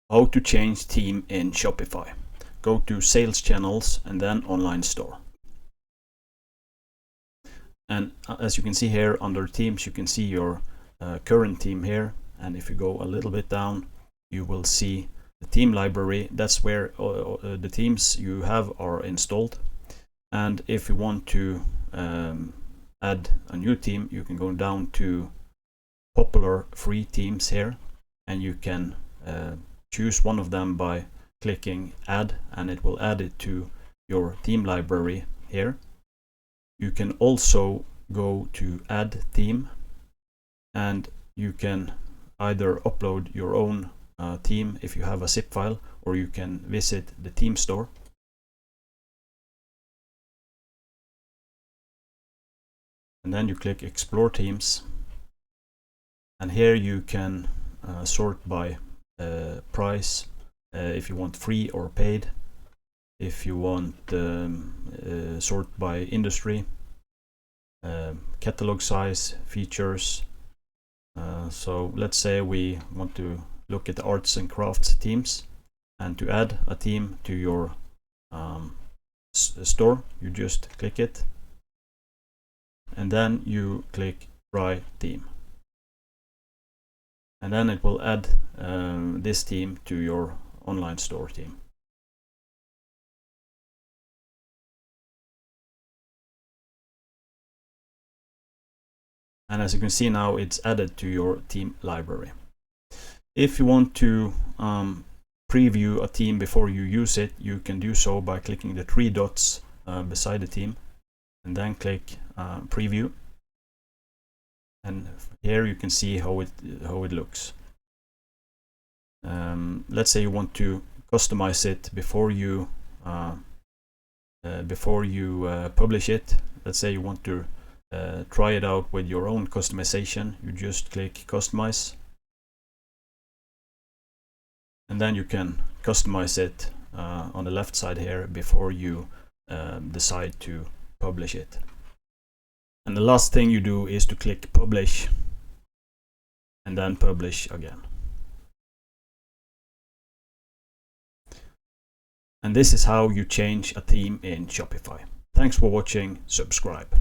How to change theme in Shopify. Go to Sales Channels and then Online Store. And as you can see here under Themes, you can see your current theme here. And if you go a little bit down, you will see the theme library. That's where the themes you have are installed. And if you want to add a new theme, you can go down to popular free themes here, and you can choose one of them by clicking add, and it will add it to your theme library here. You can also go to add theme, and you can either upload your own theme if you have a zip file, or you can visit the theme store. And then you click explore themes, and here you can sort by price, if you want free or paid, if you want sort by industry, catalog size, features. So let's say we want to look at the arts and crafts themes, and to add a theme to your store, you just click it, and then you click try theme, and then it will add this theme to your online store theme. And as you can see now, it's added to your theme library. If you want to preview a theme before you use it, you can do so by clicking the three dots beside the theme, and then click preview. And here you can see how it looks. Let's say you want to customize it before you publish it. Let's say you want to try it out with your own customization. You just click customize, and then you can customize it on the left side here before you decide to publish it. And the last thing you do is to click publish, and then publish again. And this is how you change a theme in Shopify. Thanks for watching. Subscribe.